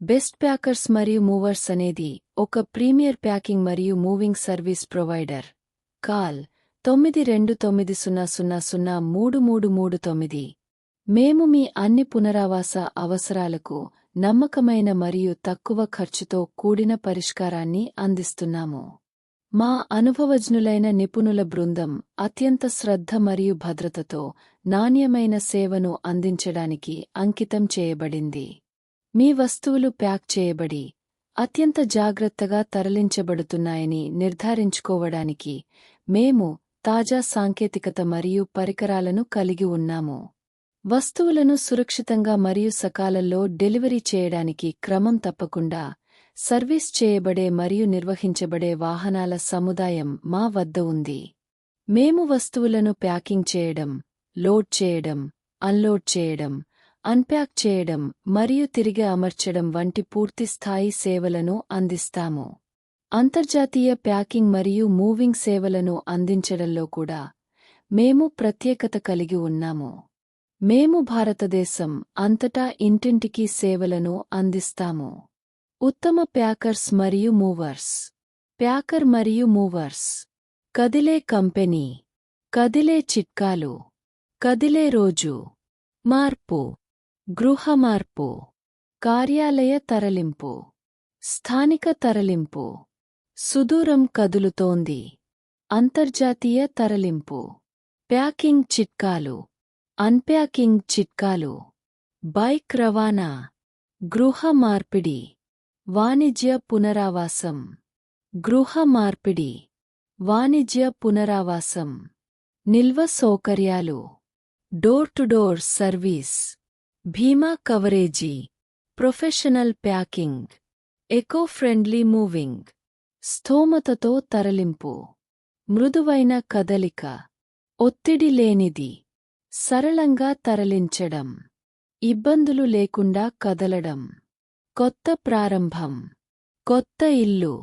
Best packers మరియు movers అనేది ఒక ప్రీమియర్ ప్యాకింగ్ మరియు మూవింగ్ సర్వీస్ ప్రొవైడర్. కాల్ 9200003339. మేము మీ అన్ని పునరావాస అవసరాలకు నమ్మకమైన మరియు తక్కువ ఖర్చుతో కూడిన పరిష్కారాన్ని అందిస్తున్నాము. మా అనుభవజ్ఞులైన నిపుణుల బృందం అత్యంత శ్రద్ధ మరియు భద్రతతో నాణ్యమైన సేవను అందించడానికి అంకితం చేయబడింది. మీ వస్తువులు ప్యాక్ చేయబడి అత్యంత జాగ్రత్తగా తరలించబడుతున్నాయని నిర్ధారించుకోవడానికి మేము తాజా సాంకేతికత మరియు పరికరాలను కలిగి ఉన్నాము. వస్తువులను సురక్షితంగా మరియు సకాలంలో డెలివరీ చేయడానికి క్రమం తప్పకుండా సర్వీస్ చేయబడే మరియు నిర్వహించబడే వాహనాల సముదాయం మా వద్ద ఉంది. మేము వస్తువులను ప్యాకింగ్ చేయడం, లోడ్ చేయడం, అన్లోడ్ చేయడం, అన్ప్యాక్ చేయడం మరియు తిరిగి అమర్చడం వంటి పూర్తిస్థాయి సేవలను అందిస్తాము. అంతర్జాతీయ ప్యాకింగ్ మరియు మూవింగ్ సేవలను అందించడంలో కూడా మేము ప్రత్యేకత కలిగి ఉన్నాము. మేము భారతదేశం అంతటా ఇంటింటికి సేవలను అందిస్తాము. ఉత్తమ ప్యాకర్స్ మరియు మూవర్స్. ప్యాకర్ మరియు మూవర్స్. కదిలే కంపెనీ. కదిలే చిట్కాలు. కదిలే రోజు. మార్పు. గృహ మార్పు. కార్యాలయ తరలింపు. స్థానిక తరలింపు. సుదూరం కదులుతోంది. అంతర్జాతీయ తరలింపు. ప్యాకింగ్ చిట్కాలు. అన్ప్యాకింగ్ చిట్కాలు. బైక్ రవాణా. గృహ మార్పిడి. వాణిజ్య పునరావాసం. గృహ మార్పిడి. వాణిజ్య పునరావాసం. నిల్వ సౌకర్యాలు. Door to door service. బీమా coverage. Professional packing. Eco friendly moving. స్థోమతతో తరలింపు. మృదువైన కదలిక. ఒత్తిడి లేనిది. సరళంగా తరలించడం. ఇబ్బందులు లేకుండా కదలడం. కొత్త ప్రారంభం. కొత్త ఇల్లు.